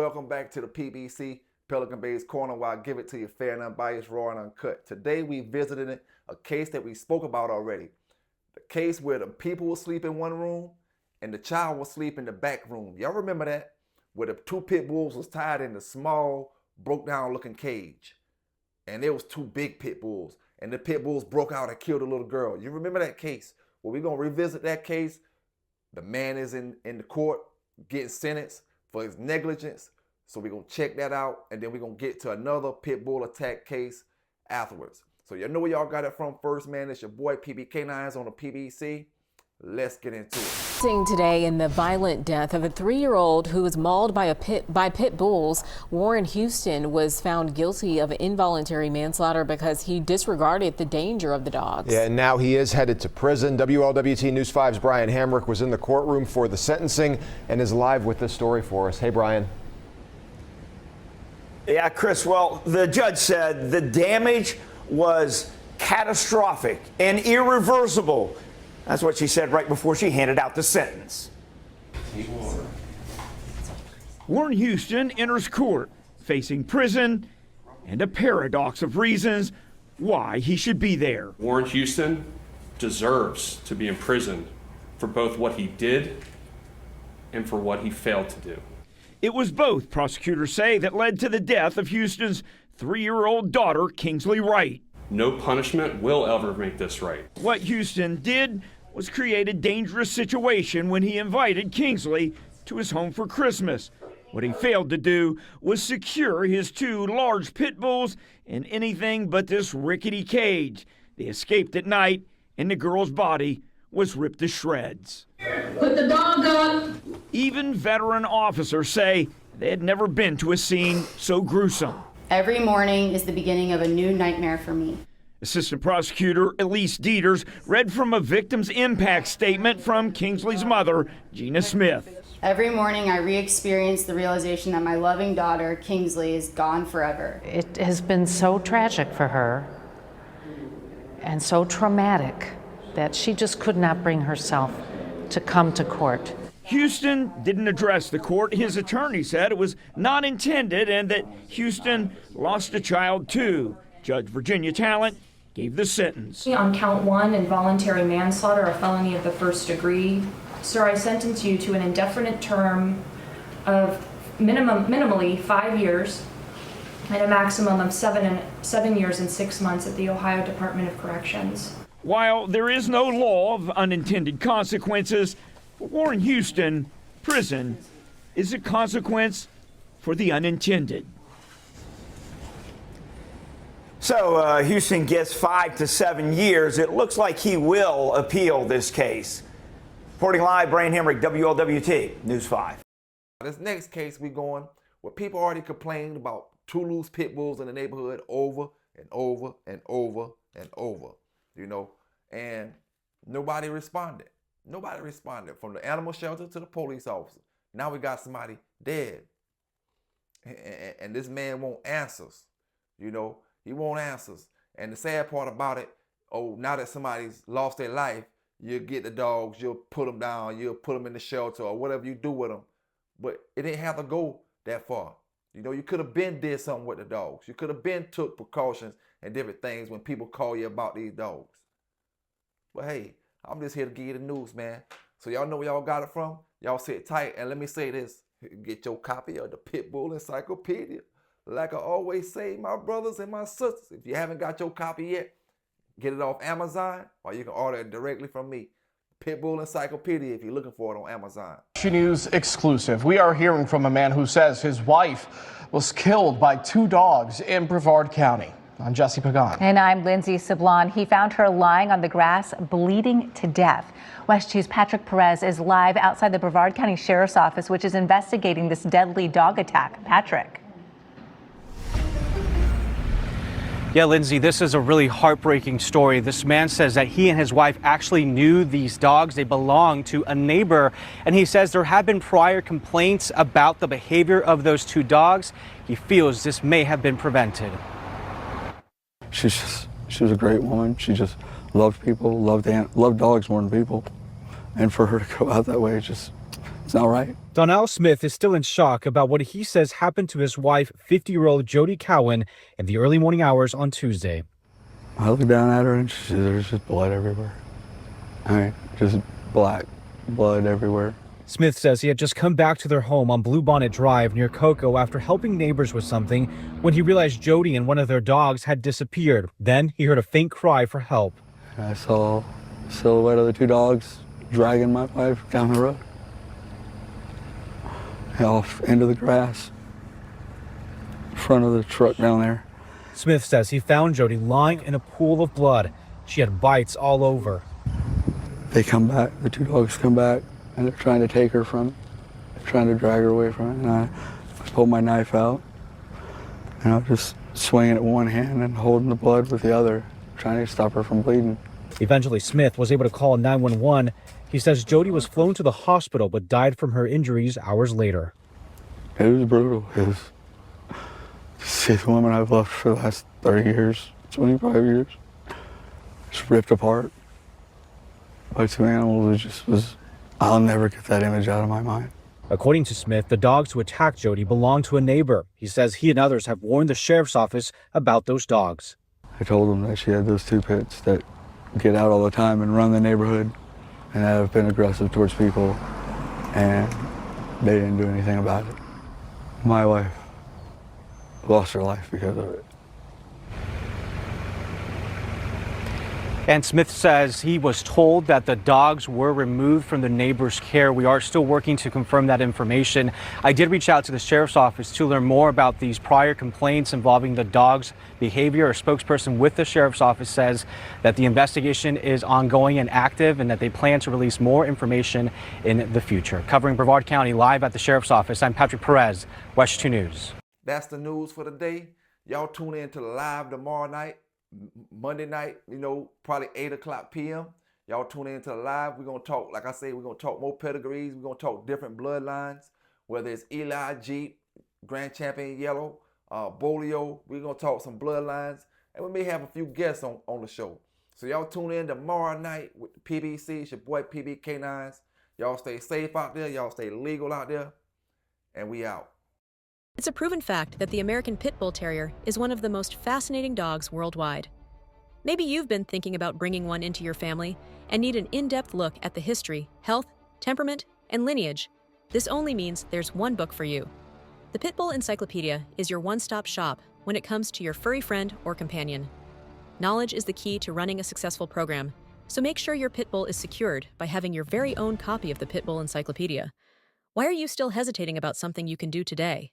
welcome back to the PBC, Pelican Bay's Corner, where I give it to you fair and unbiased, raw and uncut. Today we visited a case that we spoke about already. The case where the people would sleep in one room and the child would sleep in the back room. Y'all remember that? Where the two pit bulls was tied in the small, broke down looking cage. And there was two big pit bulls. And the pit bulls broke out and killed a little girl. You remember that case? Well, we're going to revisit that case. The man is in the court getting sentenced for his negligence. So we're going to check that out. And then we're going to get to another pit bull attack case afterwards. So y'all know where y'all got it from first, man. It's your boy PBK9s on the PBC. Let's get into it. Today in the violent death of a 3-year-old who was mauled by pit bulls, Warren Houston was found guilty of involuntary manslaughter because he disregarded the danger of the dogs. Yeah, and now he is headed to prison. WLWT News 5's Brian Hamrick was in the courtroom for the sentencing and is live with this story for us. Hey, Brian. Yeah, Chris, well, the judge said the damage was catastrophic and irreversible. That's what she said right before she handed out the sentence. Warren Houston enters court facing prison and a paradox of reasons why he should be there. Warren Houston deserves to be imprisoned for both what he did and for what he failed to do. It was both, prosecutors say, that led to the death of Houston's 3-year-old daughter, Kingsley Wright. No punishment will ever make this right. What Houston did was create a dangerous situation when he invited Kingsley to his home for Christmas. What he failed to do was secure his 2 large pit bulls in anything but this rickety cage. They escaped at night, and the girl's body was ripped to shreds. Put the dog up. Even veteran officers say they had never been to a scene so gruesome. Every morning is the beginning of a new nightmare for me. Assistant Prosecutor Elise Dieters read from a victim's impact statement from Kingsley's mother, Gina Smith. Every morning I re-experience the realization that my loving daughter, Kingsley, is gone forever. It has been so tragic for her and so traumatic that she just could not bring herself to come to court. Houston didn't address the court. His attorney said it was not intended and that Houston lost a child too. Judge Virginia Talent gave the sentence. On count 1, involuntary manslaughter, a felony of the first degree. Sir, I sentence you to an indefinite term of minimally 5 years and a maximum of 7 years and 6 months at the Ohio Department of Corrections. While there is no law of unintended consequences, for Warren Houston, prison is a consequence for the unintended. So Houston gets 5 to 7 years. It looks like he will appeal this case. Reporting live, Brian Hamrick, WLWT News 5. This next case we going where people already complained about 2 loose pit bulls in the neighborhood over and over and over and over, you know, and nobody responded. Nobody responded from the animal shelter to the police officer. Now we got somebody dead. And this man won't answers, you know. He won't answers. And the sad part about it, now that somebody's lost their life, you'll get the dogs, you'll put them down, you'll put them in the shelter or whatever you do with them. But it didn't have to go that far. You know, you could have been did something with the dogs. You could have been took precautions and different things when people call you about these dogs. But hey, I'm just here to give you the news, man. So y'all know where y'all got it from? Y'all sit tight, and let me say this. Get your copy of the Pitbull Encyclopedia. Like I always say, my brothers and my sisters, if you haven't got your copy yet, get it off Amazon, or you can order it directly from me. Pitbull Encyclopedia if you're looking for it on Amazon. News exclusive. We are hearing from a man who says his wife was killed by 2 dogs in Brevard County. I'm Jesse Pagan. And I'm Lindsay Sablon. He found her lying on the grass, bleeding to death. West 2's Patrick Perez is live outside the Brevard County Sheriff's Office, which is investigating this deadly dog attack. Patrick. Yeah, Lindsay, this is a really heartbreaking story. This man says that he and his wife actually knew these dogs. They belonged to a neighbor, and he says there have been prior complaints about the behavior of those 2 dogs. He feels this may have been prevented. She was a great woman. She just loved people, loved dogs more than people. And for her to go out that way, just It's not right. Donnell Smith is still in shock about what he says happened to his wife, 50-year-old Jody Cowan, in the early morning hours on Tuesday. I look down at her and there's just blood everywhere. I mean, just black blood everywhere. Smith says he had just come back to their home on Bluebonnet Drive near Cocoa after helping neighbors with something when he realized Jody and one of their dogs had disappeared. Then he heard a faint cry for help. And I saw the silhouette of the two dogs dragging my wife down the road. Off into the grass in front of the truck down there. Smith says he found Jody lying in a pool of blood. She had bites all over. They come back, the two dogs come back, and they're trying to take her from it. They're trying to drag her away from it. And I pulled my knife out, and I was just swinging it with one hand and holding the blood with the other, trying to stop her from bleeding. Eventually, Smith was able to call 911. He says Jody was flown to the hospital but died from her injuries hours later. It was brutal. It was to see the woman I've loved for the last 30 years, 25 years, just ripped apart by two animals. It just was, I'll never get that image out of my mind. According to Smith, the dogs who attacked Jody belonged to a neighbor. He says he and others have warned the sheriff's office about those dogs. I told them that she had those two pits that get out all the time and run the neighborhood and have been aggressive towards people, and they didn't do anything about it. My wife lost her life because of it. And Smith says he was told that the dogs were removed from the neighbor's care. We are still working to confirm that information. I did reach out to the sheriff's office to learn more about these prior complaints involving the dog's behavior. A spokesperson with the sheriff's office says that the investigation is ongoing and active and that they plan to release more information in the future. Covering Brevard County live at the sheriff's office, I'm Patrick Perez, West 2 News. That's the news for the day. Y'all tune in to the live tomorrow night. Monday night, probably 8 o'clock p.m. Y'all tune in to the live. We're going to talk, like I say, we're going to talk more pedigrees. We're going to talk different bloodlines, whether it's Eli Jeep, Grand Champion Yellow, Bolio. We're going to talk some bloodlines, and we may have a few guests on the show. So y'all tune in tomorrow night with the PBC. It's your boy PB K9s. Y'all stay safe out there. Y'all stay legal out there, and we out. It's a proven fact that the American Pit Bull Terrier is one of the most fascinating dogs worldwide. Maybe you've been thinking about bringing one into your family and need an in-depth look at the history, health, temperament, and lineage. This only means there's one book for you. The Pit Bull Encyclopedia is your one-stop shop when it comes to your furry friend or companion. Knowledge is the key to running a successful program, so make sure your pit bull is secured by having your very own copy of the Pit Bull Encyclopedia. Why are you still hesitating about something you can do today?